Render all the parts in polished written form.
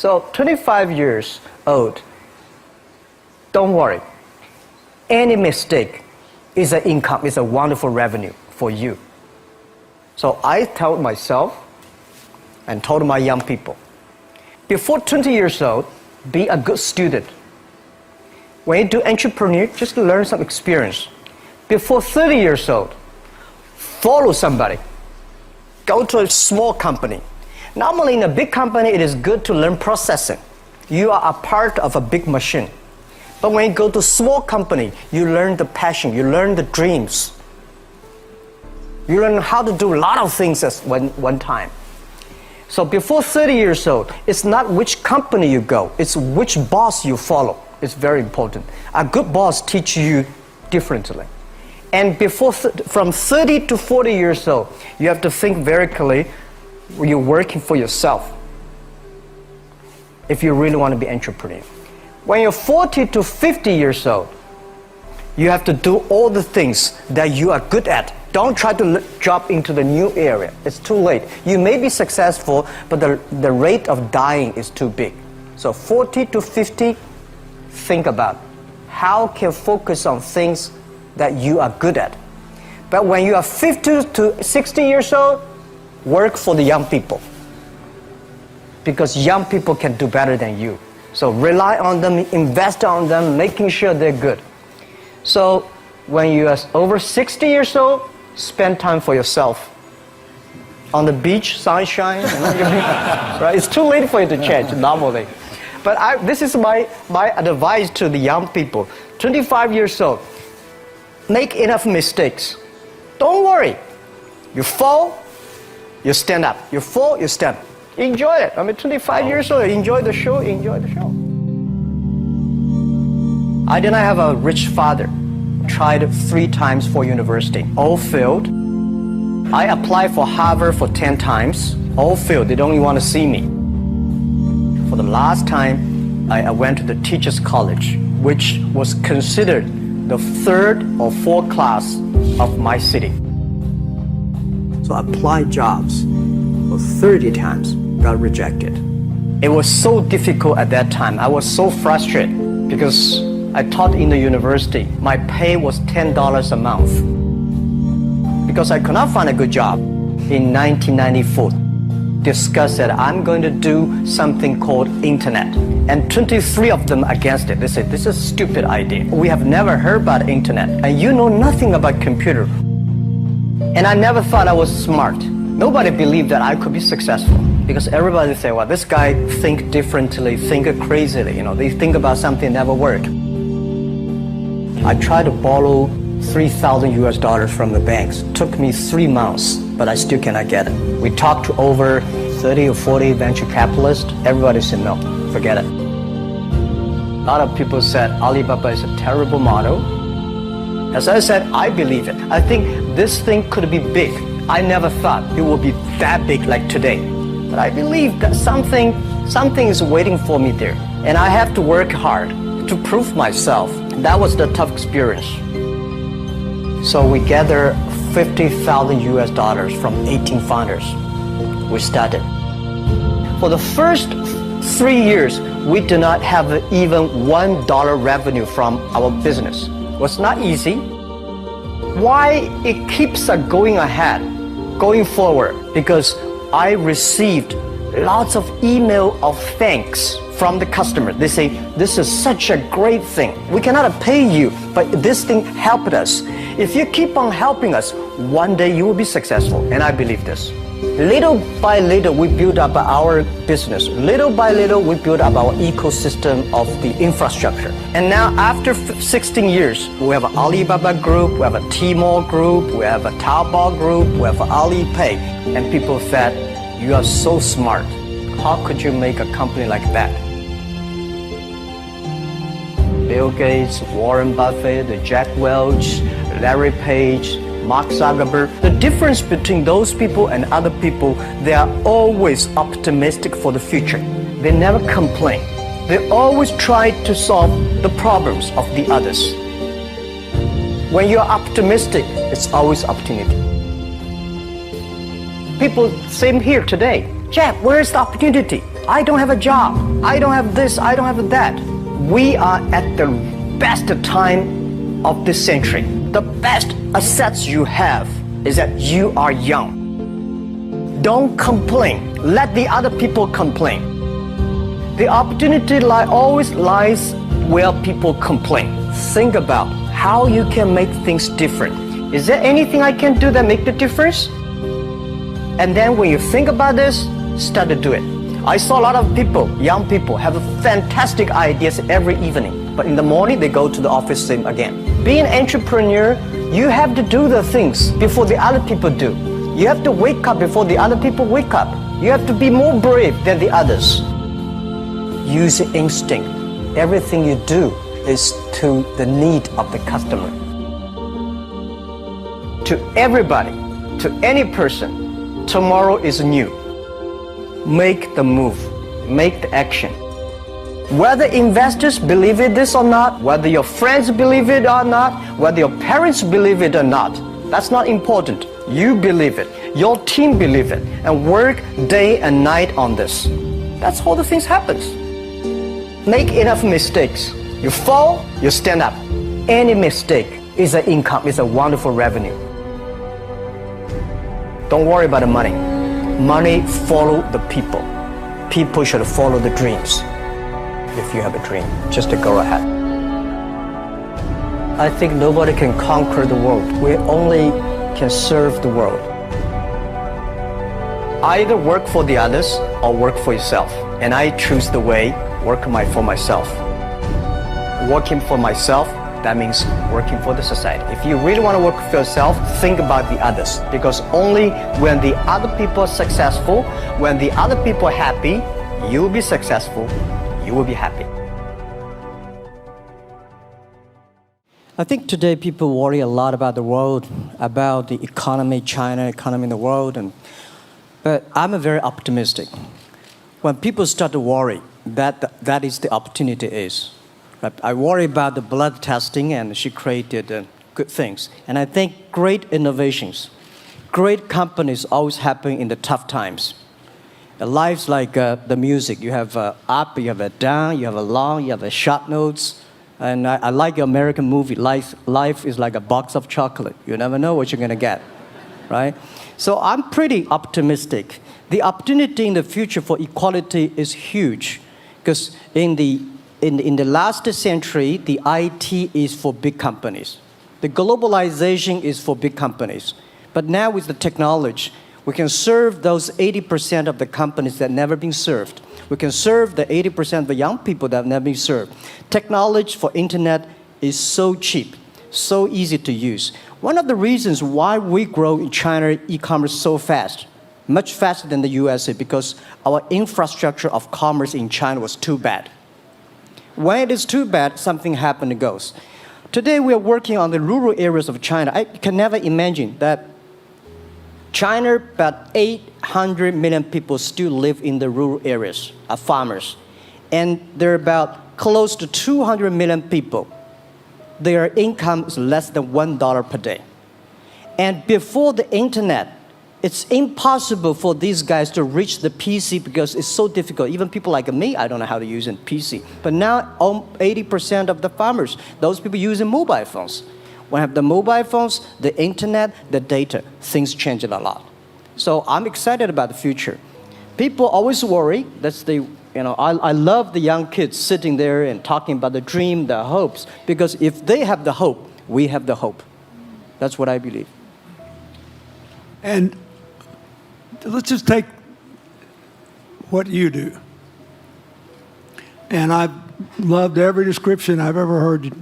So 25 years old, don't worry. Any mistake is an income, is a wonderful revenue for you. So I told myself and told my young people, before 20 years old, be a good student. When you do entrepreneur, just learn some experience. Before 30 years old, follow somebody. Go to a small company. Normally in a big company, it is good to learn processing. You are a part of a big machine. But when you go to a small company, you learn the passion, you learn the dreams. You learn how to do a lot of things at one time. So before 30 years old, it's not which company you go, it's which boss you follow. It's very important. A good boss teaches you differently. And from 30 to 40 years old, you have to think very clearly, you're working for yourself if you really want to be an entrepreneur. When you're 40 to 50 years old, you have to do all the things that you are good at. Don't try to jump into the new area. It's too late. You may be successful, but the rate of dying is too big. So 40 to 50, think about how can you focus on things that you are good at. But when you are 50 to 60 years old, work for the young people. Because young people can do better than you. So rely on them, invest on them, making sure they're good. So when you are over 60 years old, spend time for yourself. On the beach, sunshine, right? It's too late for you to change normally. But this is my advice to the young people. 25 years old, make enough mistakes. Don't worry. You fall, you stand up. You fall, you stand up. Enjoy it. 25 years old, enjoy the show, enjoy the show. I did not have a rich father. Tried 3 times for university, all failed. I applied for Harvard for 10 times, all failed. They don't even want to see me. For the last time, I went to the Teachers College, which was considered the 3rd or 4th class of my city. So I applied jobs for 30 times, got rejected. It was so difficult at that time. I was so frustrated because I taught in the university. My pay was $10 a month. Because I could not find a good job in 1994, discussed that I'm going to do something called internet. And 23 of them against it. They said, this is a stupid idea. We have never heard about internet. And you know nothing about computer. And I never thought I was smart. Nobody believed that I could be successful. Because everybody say, well, this guy think differently, think crazily. They think about something that never worked. I tried to borrow $3,000 from the banks. Took me 3 months, but I still cannot get it. We talked to over 30 or 40 venture capitalists. Everybody said, no, forget it. A lot of people said Alibaba is a terrible model. As I said, I believe it. I think this thing could be big. I never thought it would be that big like today. But I believe that something is waiting for me there. And I have to work hard to prove myself. That was the tough experience. So we gathered $50,000 from 18 founders. We started. For the first 3 years, we did not have even $1 revenue from our business. It was not easy. Why it keeps us going ahead, going forward? Because I received lots of email of thanks from the customer. They say, this is such a great thing. We cannot pay you, but this thing helped us. If you keep on helping us, one day you will be successful. And I believe this. Little by little, we build up our business. Little by little, we build up our ecosystem of the infrastructure. And now, after 16 years, we have an Alibaba group, we have a Tmall group, we have a Taobao group, we have Alipay. And people said, you are so smart. How could you make a company like that? Bill Gates, Warren Buffett, Jack Welch, Larry Page, Mark Zuckerberg. The difference between those people and other people, they are always optimistic for the future. They never complain. They always try to solve the problems of the others. When you're optimistic, it's always opportunity. People, same here today. Jeff, where's the opportunity? I don't have a job. I don't have this. I don't have that. We are at the best time of this century. The best assets you have is that you are young. Don't complain. Let the other people complain. The opportunity always lies where people complain. Think about how you can make things different. Is there anything I can do that make the difference? And then when you think about this, start to do it. I saw a lot of people, young people, have fantastic ideas every evening. But in the morning, they go to the office same again. Being an entrepreneur, you have to do the things before the other people do. You have to wake up before the other people wake up. You have to be more brave than the others. Use your instinct. Everything you do is to the need of the customer. To everybody, to any person, tomorrow is new. Make the move, make the action. Whether investors believe it this or not, whether your friends believe it or not, whether your parents believe it or not, that's not important. You believe it, your team believe it, and work day and night on this. That's how the things happens. Make enough mistakes. You fall, you stand up. Any mistake is an income, is a wonderful revenue. Don't worry about the money. Money follow the people. People should follow the dreams. If you have a dream, just to go ahead. I think nobody can conquer the world. We only can serve the world. Either work for the others or work for yourself. And I choose the way, work for myself. Working for myself, that means working for the society. If you really want to work for yourself, think about the others. Because only when the other people are successful, when the other people are happy, you will be successful, you will be happy. I think today people worry a lot about the world, about the economy, China, economy in the world. But I'm very optimistic. When people start to worry, that is the opportunity is. I worry about the blood testing, and she created good things. And I think great innovations, great companies always happen in the tough times. Life's like the music. You have up, you have a down, you have a long, you have a short notes. And I like your American movie. Life is like a box of chocolate. You never know what you're going to get, right? So I'm pretty optimistic. The opportunity in the future for equality is huge, because in the last century, the IT is for big companies. The globalization is for big companies. But now with the technology, we can serve those 80% of the companies that never been served. We can serve the 80% of the young people that have never been served. Technology for internet is so cheap, so easy to use. One of the reasons why we grow in China e-commerce so fast, much faster than the USA, because our infrastructure of commerce in China was too bad. When it is too bad, something happens and goes. Today we are working on the rural areas of China. I can never imagine that China, about 800 million people still live in the rural areas, are farmers. And there are about close to 200 million people. Their income is less than $1 per day. And before the internet, it's impossible for these guys to reach the PC because it's so difficult. Even people like me, I don't know how to use a PC. But now 80% of the farmers, those people using mobile phones. When you have the mobile phones, the internet, the data, things change a lot. So I'm excited about the future. People always worry. I love the young kids sitting there and talking about the dream, the hopes, because if they have the hope, we have the hope. That's what I believe. And let's just take what you do. And I've loved every description I've ever heard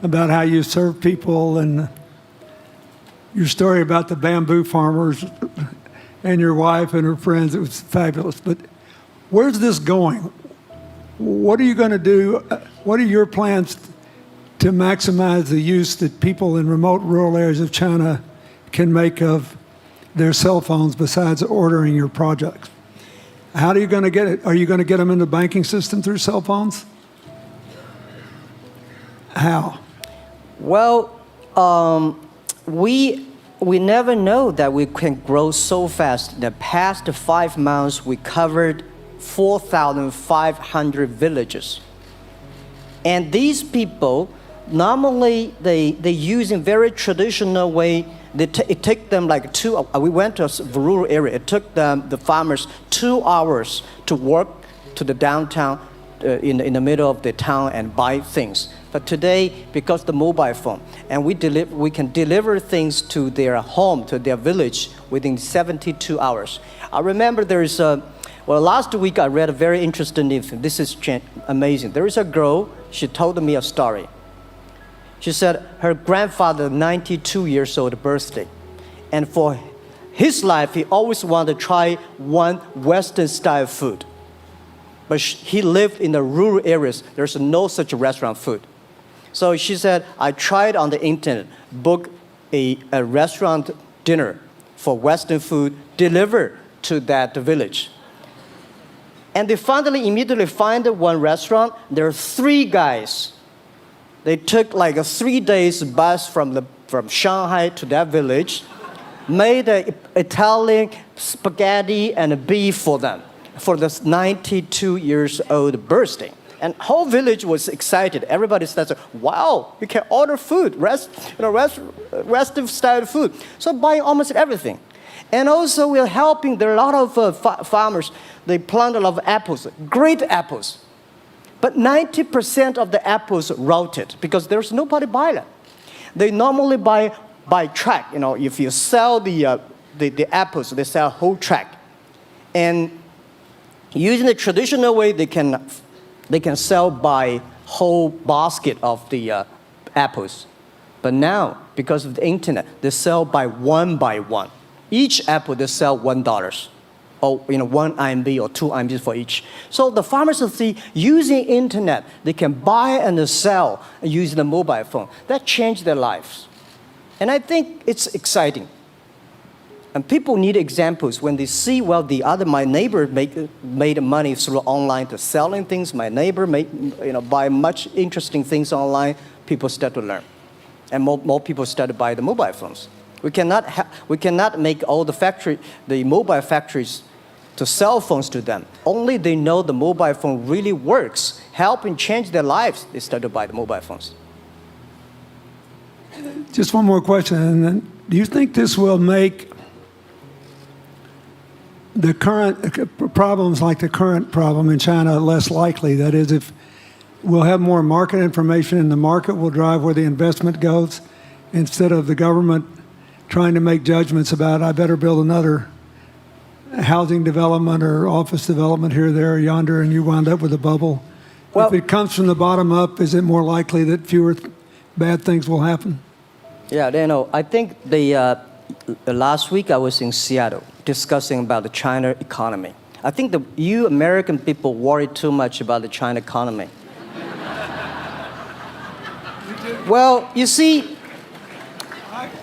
about how you serve people, and your story about the bamboo farmers and your wife and her friends. It was fabulous. But where's this going? What are you going to do? What are your plans to maximize the use that people in remote rural areas of China can make of their cell phones besides ordering your products? How are you going to get it? Are you going to get them in the banking system through cell phones? How? Well, we never know that we can grow so fast. In the past 5 months, we covered 4,500 villages. And these people, normally they use in very traditional way. It took them like we went to a rural area. It took the farmers 2 hours to walk to the downtown in the middle of the town and buy things. But today, because the mobile phone, and we can deliver things to their home, to their village within 72 hours. I remember last week I read a very interesting thing. This is amazing. There is a girl, she told me a story. She said her grandfather, 92 years old birthday. And for his life, he always wanted to try one Western style food. But he lived in the rural areas. There's no such restaurant food. So she said, I tried on the internet, book a restaurant dinner for Western food, delivered to that village. And they finally immediately find one restaurant. There are 3 guys. They took like a 3 days bus from Shanghai to that village, made an Italian spaghetti and beef for them for this 92 years old birthday. And whole village was excited. Everybody said, wow, you can order food, Western style food. So buying almost everything. And also we're helping, there are a lot of farmers, they plant a lot of apples, great apples. But 90% of the apples rotted because there's nobody buy them. They normally buy by track. If you sell the apples, they sell whole track. And using the traditional way, they can sell by whole basket of the apples. But now, because of the internet, they sell by one. Each apple, they sell $1. Or 1 RMB or 2 RMB for each. So the farmers see using internet, they can buy and sell using the mobile phone. That changed their lives. And I think it's exciting. And people need examples when they see, my neighbor made money through online to selling things. My neighbor buy much interesting things online. People start to learn. And more people start to buy the mobile phones. We cannot make all the mobile factories to sell phones to them. Only they know the mobile phone really works, helping change their lives, they start to buy the mobile phones. Just one more question. And then, do you think this will make the current problems like the current problem in China less likely? That is, if we'll have more market information and the market will drive where the investment goes instead of the government trying to make judgments about, I better build another housing development or office development here, there, or yonder, and you wound up with a bubble. If it comes from the bottom up, is it more likely that fewer bad things will happen? Yeah, I think the last week I was in Seattle discussing about the China economy. I think you American people worry too much about the China economy. Well, you see,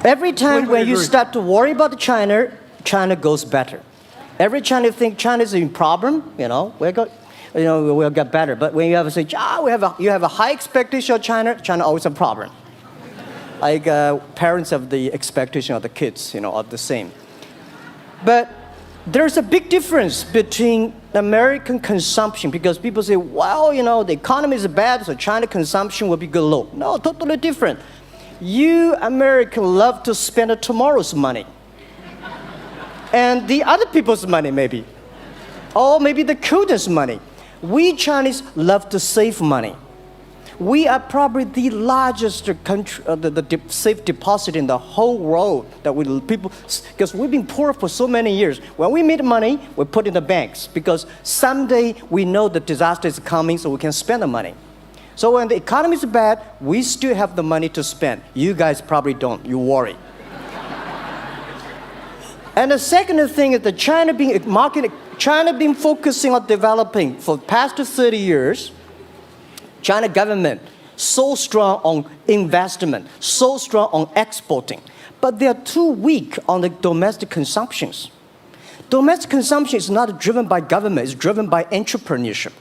every time when you start to worry about China goes better. Every time you think China is in problem, we'll get better. But when you have to say, you have a high expectation of China always a problem. Like parents have the expectation of the kids, are the same. But there's a big difference between American consumption because people say, the economy is bad, so China consumption will be good low. No, totally different. You Americans love to spend tomorrow's money. And the other people's money, maybe. Or maybe the children's money. We Chinese love to save money. We are probably the largest country, the safe deposit in the whole world because we've been poor for so many years. When we make money, we put in the banks because someday we know the disaster is coming, so we can spend the money. So when the economy is bad, we still have the money to spend. You guys probably don't. You worry. And the second thing is that China been focusing on developing for the past 30 years. China government so strong on investment, so strong on exporting, but they are too weak on the domestic consumptions. Domestic consumption is not driven by government, it's driven by entrepreneurship,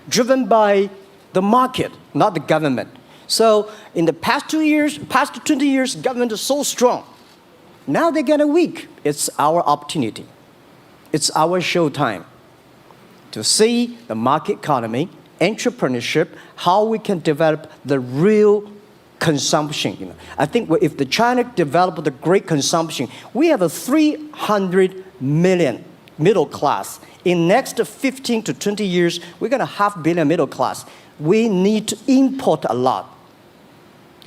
driven by the market, not the government. So in the past 20 years, government is so strong. Now they're getting weak. It's our opportunity. It's our showtime. to see the market economy, entrepreneurship, how we can develop the real consumption. I think if the China developed the great consumption, we have a 300 million middle class. In next 15 to 20 years, we're going to have 500 million middle class. We need to import a lot.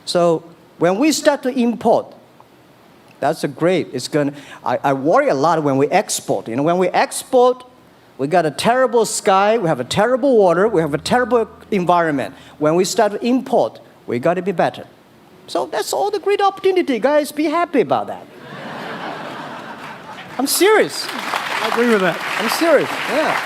So when we start to import, that's a great. I worry a lot when we export. When we export, we got a terrible sky, we have a terrible water, we have a terrible environment. When we start to import, we got to be better. So that's all the great opportunity, guys. Be happy about that. I'm serious. I agree with that. I'm serious. Yeah.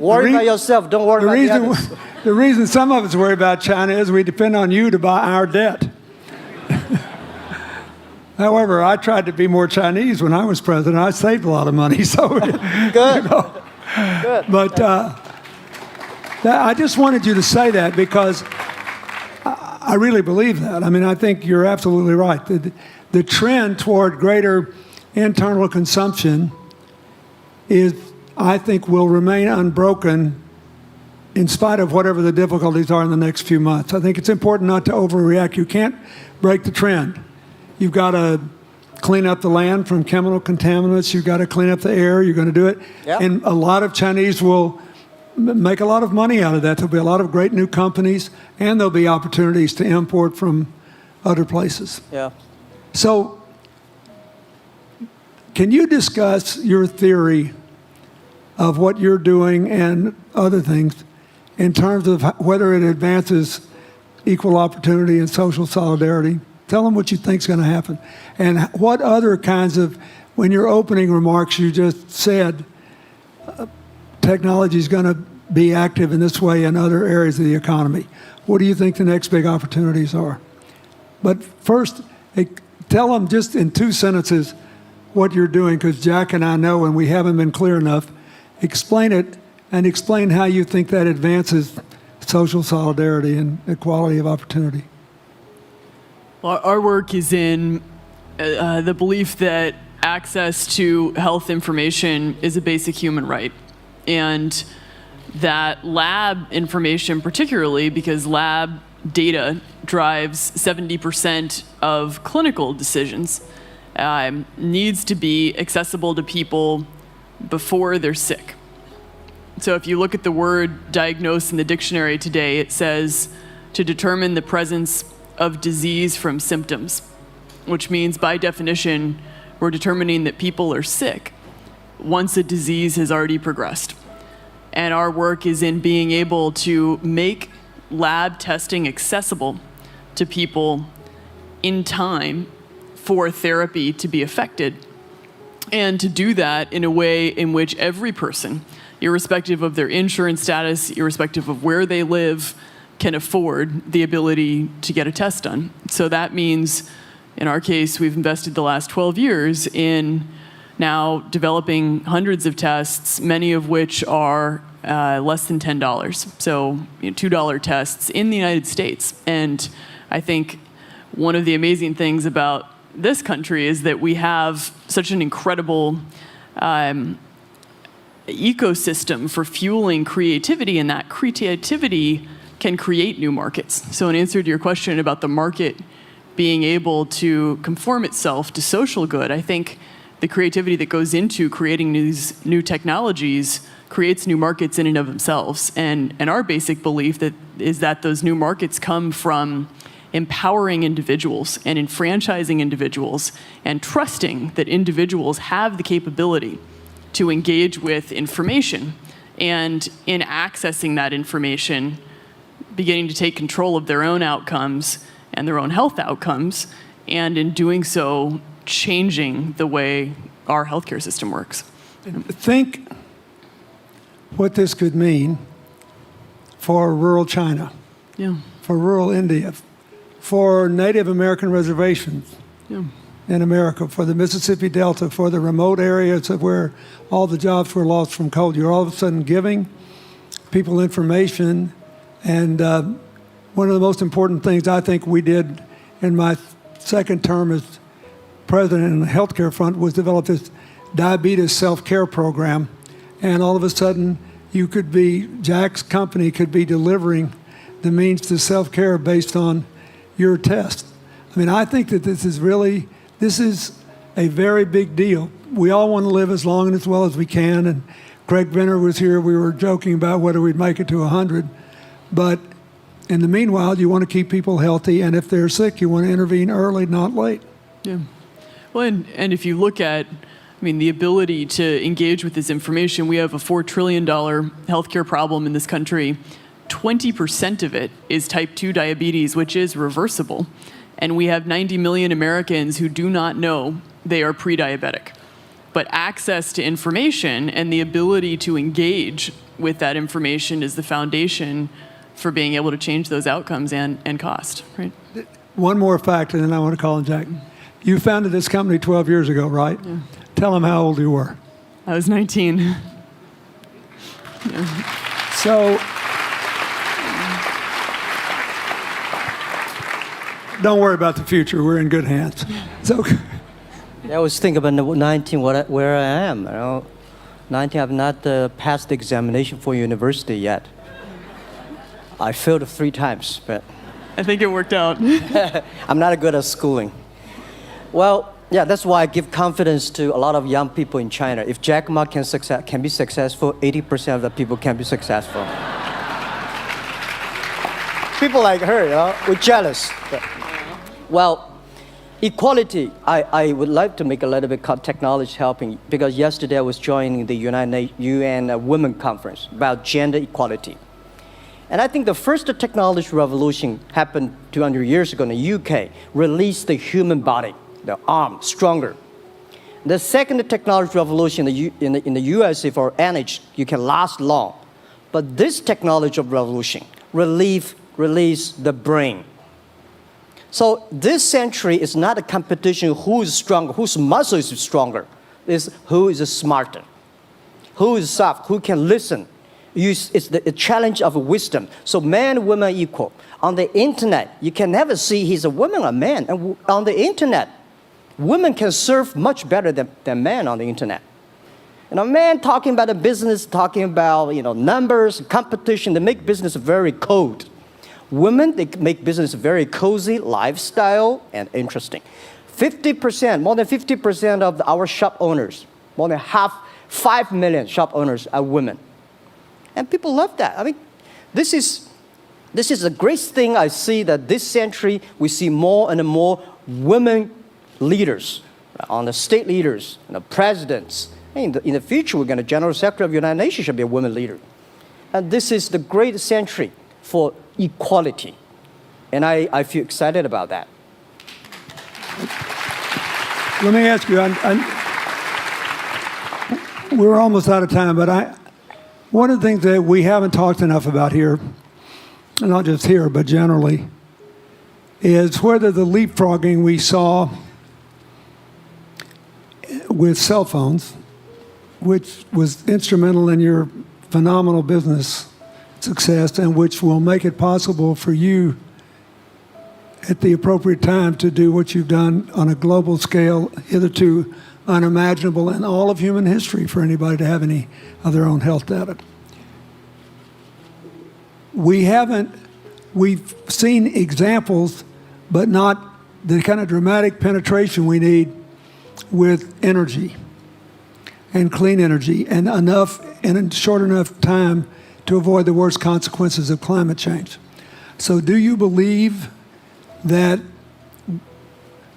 Worry about yourself. Don't worry about the others. The reason some of us worry about China is we depend on you to buy our debt. However, I tried to be more Chinese when I was president. I saved a lot of money. So good. Good. But I just wanted you to say that because I really believe that. I mean, I think you're absolutely right. The trend toward greater internal consumption I think, will remain unbroken in spite of whatever the difficulties are in the next few months. I think it's important not to overreact. You can't break the trend. You've got to clean up the land from chemical contaminants. You've got to clean up the air. You're going to do it. Yep. And a lot of Chinese will make a lot of money out of that. There'll be a lot of great new companies, and there'll be opportunities to import from other places. Yeah. So can you discuss your theory of what you're doing and other things in terms of whether it advances equal opportunity and social solidarity? Tell them what you think is going to happen. And what other kinds of, when your opening remarks, you just said technology is going to be active in this way in other areas of the economy. What do you think the next big opportunities are? But first, tell them just in 2 sentences what you're doing, because Jack and I know, and we haven't been clear enough. Explain it, and explain how you think that advances social solidarity and equality of opportunity. Well, our work is in the belief that access to health information is a basic human right. And that lab information, particularly because lab data drives 70% of clinical decisions, needs to be accessible to people before they're sick. So if you look at the word diagnose in the dictionary today, it says to determine the presence of disease from symptoms, which means by definition, we're determining that people are sick once a disease has already progressed. And our work is in being able to make lab testing accessible to people in time for therapy to be effected, and to do that in a way in which every person, irrespective of their insurance status, irrespective of where they live, can afford the ability to get a test done. So that means, in our case, we've invested the last 12 years in now developing hundreds of tests, many of which are less than $10. So $2 tests in the United States. And I think one of the amazing things about this country is that we have such an incredible ecosystem for fueling creativity, and that creativity can create new markets. So in answer to your question about the market being able to conform itself to social good, I think the creativity that goes into creating these new technologies creates new markets in and of themselves. And our basic belief is that those new markets come from empowering individuals and enfranchising individuals and trusting that individuals have the capability to engage with information, and in accessing that information, beginning to take control of their own outcomes and their own health outcomes, and in doing so, changing the way our healthcare system works. Think what this could mean for rural China, for rural India, for Native American reservations in America, for the Mississippi Delta, for the remote areas of where all the jobs were lost from coal. You're all of a sudden giving people information. And one of the most important things I think we did in my second term as president in the healthcare front, was develop this diabetes self-care program. And all of a sudden, Jack's company could be delivering the means to self-care based on your test. I mean, I think that this is a very big deal. We all want to live as long and as well as we can. And Craig Venner was here. We were joking about whether we'd make it to 100. But in the meanwhile, you want to keep people healthy. And if they're sick, you want to intervene early, not late. Yeah. Well, and if you look at, the ability to engage with this information, we have a $4 trillion healthcare problem in this country. 20% of it is type 2 diabetes, which is reversible. And we have 90 million Americans who do not know they are pre-diabetic. But access to information and the ability to engage with that information is the foundation for being able to change those outcomes and cost, right? One more fact, and then I want to call on Jack. You founded this company 12 years ago, right? Yeah. Tell them how old you were. I was 19. Yeah. So, don't worry about the future. We're in good hands. So, I was thinking about 19, where I am. 19, I've not passed the examination for university yet. I failed 3 times, but I think it worked out. I'm not good at schooling. Well, yeah, that's why I give confidence to a lot of young people in China. If Jack Ma can be successful, 80% of the people can be successful. People like her, we're jealous. Well, equality, I would like to make a little bit of technology helping, because yesterday I was joining the UN Women Conference about gender equality. And I think the first technology revolution happened 200 years ago in the UK, released the human body, the arm, stronger. The second technology revolution in the USA for energy, you can last long. But this technology revolution release the brain. So this century is not a competition who is stronger, whose muscle is stronger. It's who is smarter, who is soft, who can listen. It's the challenge of wisdom. So man and woman are equal. On the internet, you can never see he's a woman or a man. And on the internet, women can serve much better than men on the internet. And a man talking about a business, talking about numbers, competition, they make business very cold. Women, they make business very cozy, lifestyle, and interesting. 50%, more than 50% of our shop owners, more than 5 million shop owners are women. And people love that. I mean, this is a great thing. I see that this century, we see more and more women leaders, on the state leaders, presidents. In the future, we're going to General Secretary of the United Nations should be a woman leader. And this is the great century for equality. And I feel excited about that. Let me ask you, we're almost out of time, but one of the things that we haven't talked enough about here, and not just here, but generally, is whether the leapfrogging we saw with cell phones, which was instrumental in your phenomenal business success and which will make it possible for you at the appropriate time to do what you've done on a global scale, hitherto unimaginable in all of human history for anybody to have any of their own health data. We've seen examples, but not the kind of dramatic penetration we need with energy and clean energy and enough in a short enough time to avoid the worst consequences of climate change. So do you believe that,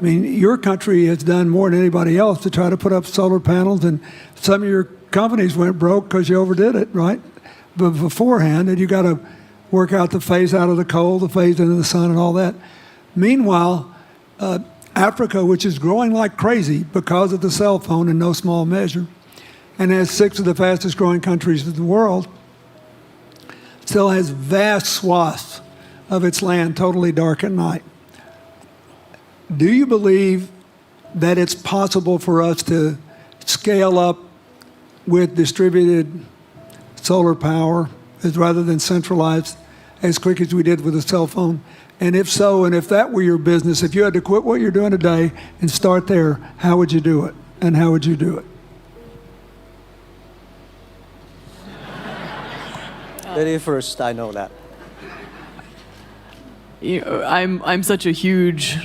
your country has done more than anybody else to try to put up solar panels, and some of your companies went broke because you overdid it, right? But beforehand, and you got to work out the phase out of the coal, the phase into the sun and all that. Meanwhile, Africa, which is growing like crazy because of the cell phone in no small measure, and has 6 of the fastest growing countries in the world, still has vast swaths of its land totally dark at night. Do you believe that it's possible for us to scale up with distributed solar power rather than centralized as quick as we did with a cell phone? And if so, and if that were your business, if you had to quit what you're doing today and start there, how would you do it? And how would you do it? Lady first, I know that. I'm such a huge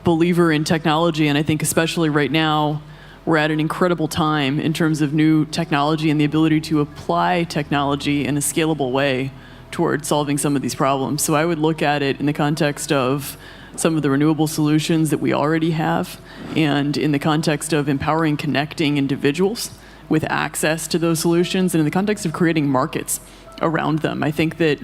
believer in technology, and I think especially right now, we're at an incredible time in terms of new technology and the ability to apply technology in a scalable way towards solving some of these problems. So I would look at it in the context of some of the renewable solutions that we already have, and in the context of empowering, connecting individuals with access to those solutions, and in the context of creating markets around them. I think that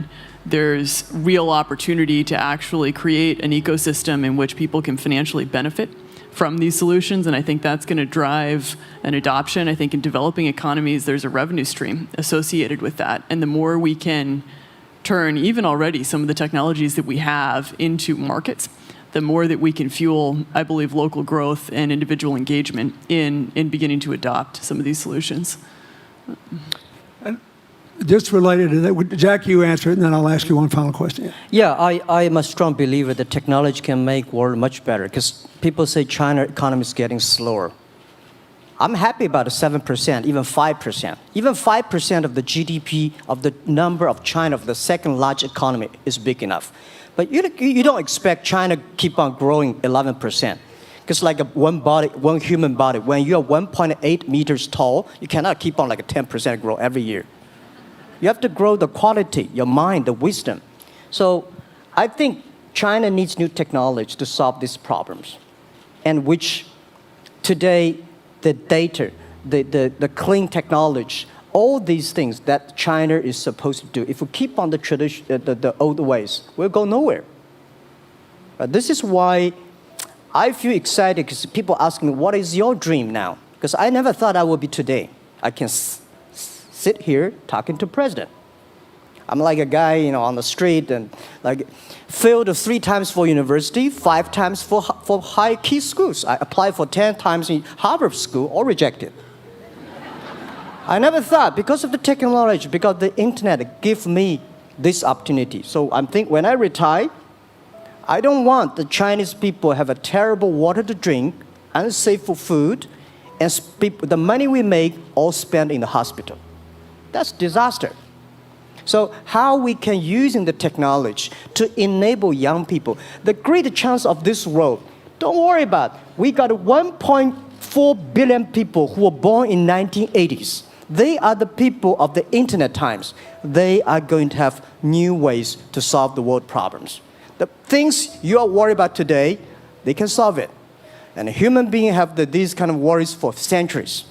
there's real opportunity to actually create an ecosystem in which people can financially benefit from these solutions, and I think that's going to drive an adoption. I think in developing economies, there's a revenue stream associated with that, and the more we can turn even already some of the technologies that we have into markets, the more that we can fuel, I believe, local growth and individual engagement in beginning to adopt some of these solutions. Just related to that, Jack, you answer it, and then I'll ask you one final question. Yeah, I am a strong believer that technology can make world much better, because people say China economy is getting slower. I'm happy about the 7%, even 5%. Even 5% of the GDP of the number of China, of the second largest economy, is big enough. But you don't expect China to keep on growing 11%. Because like one human body, when you're 1.8 meters tall, you cannot keep on like a 10% growth every year. You have to grow the quality, your mind, the wisdom. So I think China needs new technology to solve these problems, and which today the data, the clean technology, all these things that China is supposed to do, if we keep on the tradition, the old ways, we'll go nowhere. This is why I feel excited, because people ask me, what is your dream now? Because I never thought I would be today. I can sit here talking to president. I'm like a guy, on the street, and like failed 3 times for university, 5 times for high key schools. I applied for 10 times in Harvard School, all rejected. I never thought, because of the technology, because the internet gave me this opportunity. So I'm thinking, when I retire, I don't want the Chinese people have a terrible water to drink, unsafe for food, and the money we make all spent in the hospital. That's disaster. So how we can using the technology to enable young people, the great chance of this world, don't worry about it. We got 1.4 billion people who were born in 1980s. They are the people of the internet times. They are going to have new ways to solve the world problems. The things you are worried about today, they can solve it. And human beings have these kind of worries for centuries.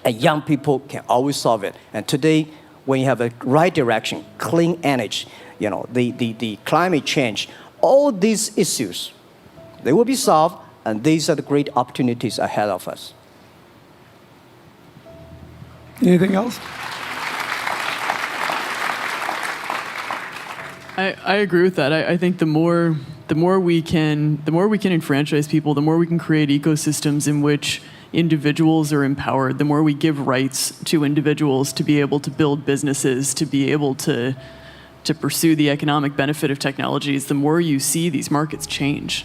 And young people can always solve it. And today, when you have a right direction, clean energy, the climate change, all these issues, they will be solved, and these are the great opportunities ahead of us. Anything else? I agree with that. I think the more we can enfranchise people, the more we can create ecosystems in which individuals are empowered, the more we give rights to individuals to be able to build businesses, to be able to pursue the economic benefit of technologies, the more you see these markets change.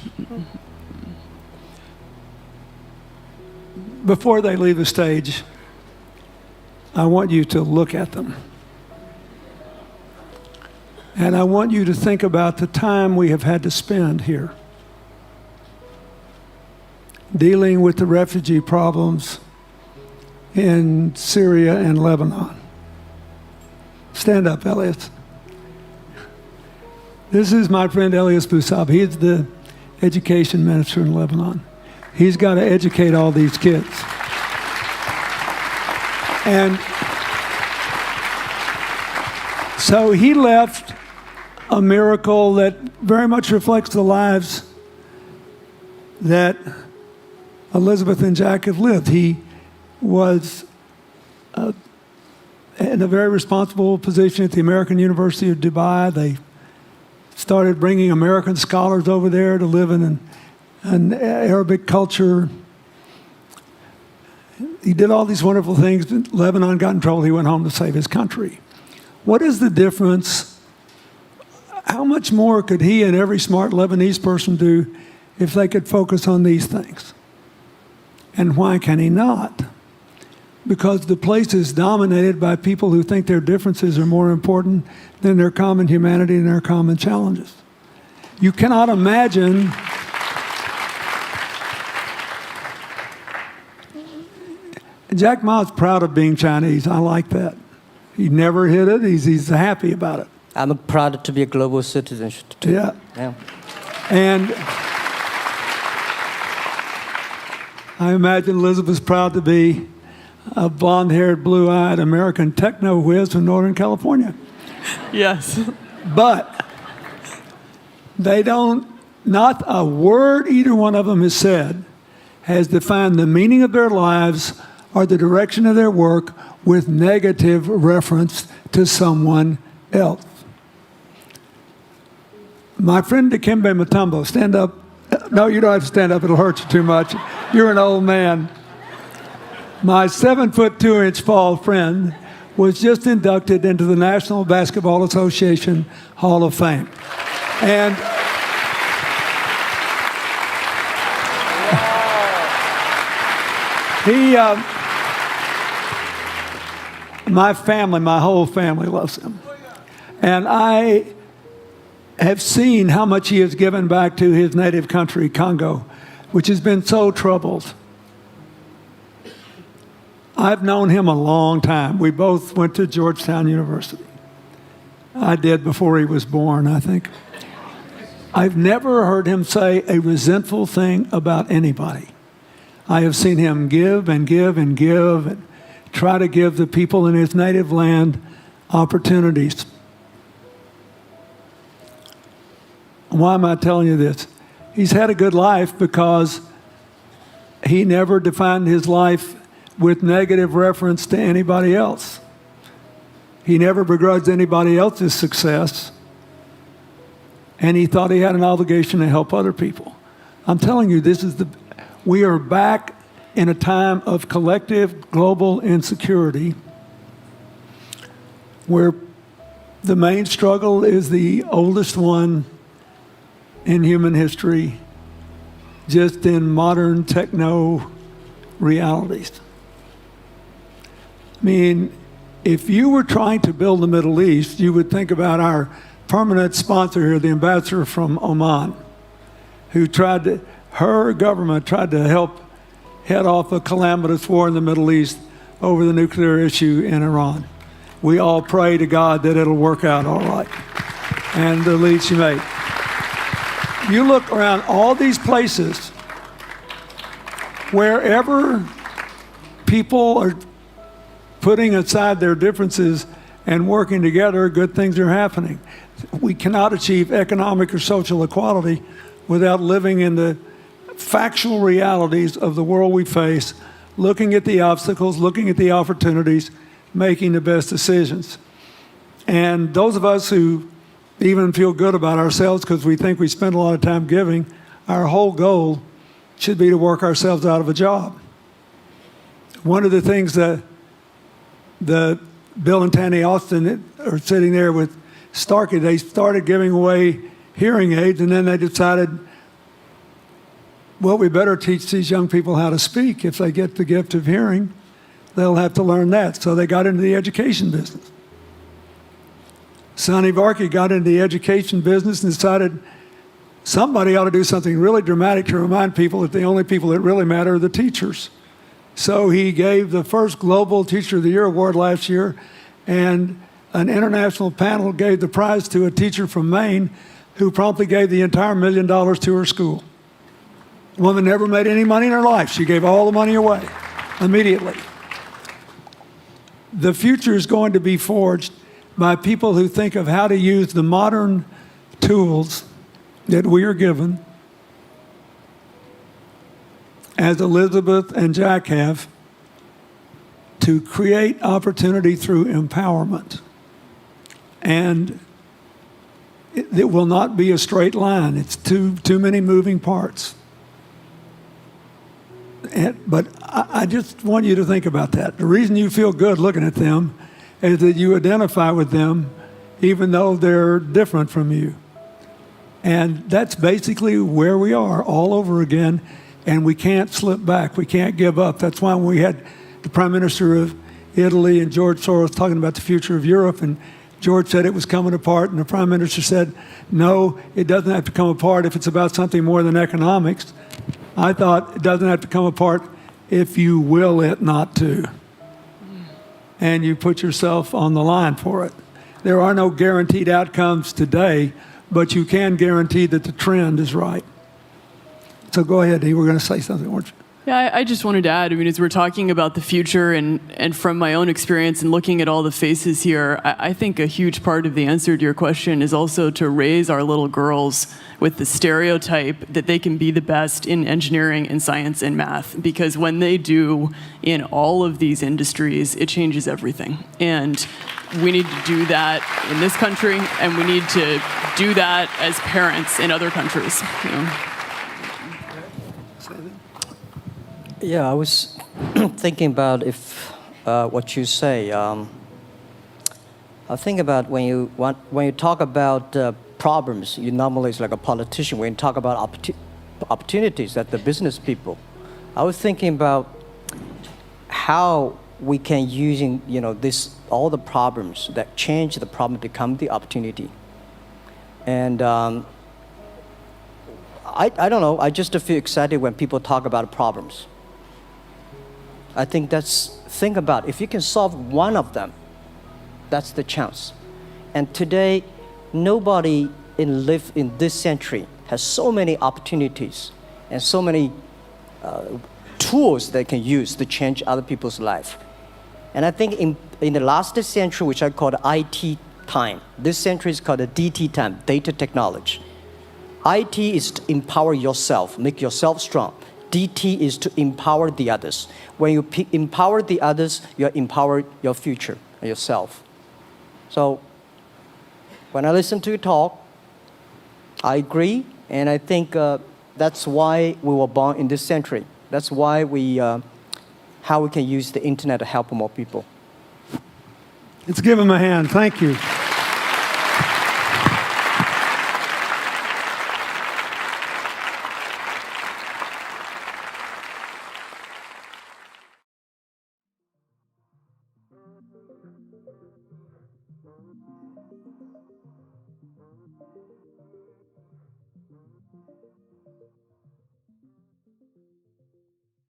Before they leave the stage, I want you to look at them. And I want you to think about the time we have had to spend here dealing with the refugee problems in Syria and Lebanon. Stand up, Elias. This is my friend Elias Bousab. He is the education minister in Lebanon. He's got to educate all these kids. And so he left a miracle that very much reflects the lives that Elizabeth and Jack have lived. He was in a very responsible position at the American University of Dubai. They started bringing American scholars over there to live in an Arabic culture. He did all these wonderful things. Lebanon got in trouble. He went home to save his country. What is the difference How much more could he and every smart Lebanese person do if they could focus on these things? And why can he not? Because the place is dominated by people who think their differences are more important than their common humanity and their common challenges. You cannot imagine Jack Ma's proud of being Chinese. I like that. He never hid it. He's happy about it. I'm proud to be a global citizen too. Yeah. Yeah. And I imagine Elizabeth's proud to be a blonde-haired, blue-eyed American techno whiz from Northern California. Yes. But they don't, not a word either one of them has said has defined the meaning of their lives or the direction of their work with negative reference to someone else. My friend Dikembe Mutombo, stand up. No, you don't have to stand up. It'll hurt you too much. You're an old man. My 7'2" tall friend was just inducted into the National Basketball Association Hall of Fame. And my family, my whole family loves him. And I have seen how much he has given back to his native country, Congo, which has been so troubled. I've known him a long time. We both went to Georgetown University. I did before he was born, I think. I've never heard him say a resentful thing about anybody. I have seen him give and give and give and try to give the people in his native land opportunities. Why am I telling you this? He's had a good life because he never defined his life with negative reference to anybody else. He never begrudged anybody else's success, and he thought he had an obligation to help other people. I'm telling you, we are back in a time of collective global insecurity where the main struggle is the oldest one in human history, just in modern techno realities. I mean, if you were trying to build the Middle East, you would think about our permanent sponsor here, the ambassador from Oman, who her government tried to help head off a calamitous war in the Middle East over the nuclear issue in Iran. We all pray to God that it'll work out all right. And the lead she made. You look around all these places, wherever people are putting aside their differences and working together, good things are happening. We cannot achieve economic or social equality without living in the factual realities of the world we face, looking at the obstacles, looking at the opportunities, making the best decisions. And those of us who even feel good about ourselves because we think we spend a lot of time giving, our whole goal should be to work ourselves out of a job. One of the things that Bill and Tanny Austin are sitting there with Starkey, they started giving away hearing aids, and then they decided, well, we better teach these young people how to speak. If they get the gift of hearing, they'll have to learn that. So they got into the education business. Sonny Varkey got into the education business and decided somebody ought to do something really dramatic to remind people that the only people that really matter are the teachers. So he gave the first Global Teacher of the Year award last year, and an international panel gave the prize to a teacher from Maine who promptly gave the entire $1 million to her school. The woman never made any money in her life. She gave all the money away immediately. The future is going to be forged by people who think of how to use the modern tools that we are given, as Elizabeth and Jack have, to create opportunity through empowerment. And it will not be a straight line. It's too many moving parts. But I just want you to think about that. The reason you feel good looking at them is that you identify with them even though they're different from you. And that's basically where we are all over again, and we can't slip back. We can't give up. That's why when we had the Prime Minister of Italy and George Soros talking about the future of Europe, and George said it was coming apart, and the Prime Minister said, no, it doesn't have to come apart if it's about something more than economics. I thought it doesn't have to come apart if you will it not to. And you put yourself on the line for it. There are no guaranteed outcomes today, but you can guarantee that the trend is right. So go ahead, you were going to say something, weren't you? Yeah, I just wanted to add, I mean, as we're talking about the future and from my own experience and looking at all the faces here, I think a huge part of the answer to your question is also to raise our little girls with the stereotype that they can be the best in engineering and science and math, because when they do in all of these industries, it changes everything. And we need to do that in this country, and we need to do that as parents in other countries. You know? Yeah, I was thinking about if what you say. I think about when you talk about problems, you normally it's like a politician. When you talk about opportunities that the business people, I was thinking about how we can using this all the problems that change the problem become the opportunity. And I don't know. I just feel excited when people talk about problems. I think think about if you can solve one of them, that's the chance. And today, nobody live in this century has so many opportunities and so many tools they can use to change other people's life. And I think in the last century, which I call the IT time, this century is called the DT time, data technology. IT is to empower yourself, make yourself strong. DT is to empower the others. When you empower the others, you empower your future, yourself. So when I listen to you talk, I agree, and I think that's why we were born in this century. That's why how we can use the internet to help more people. Let's give him a hand. Thank you.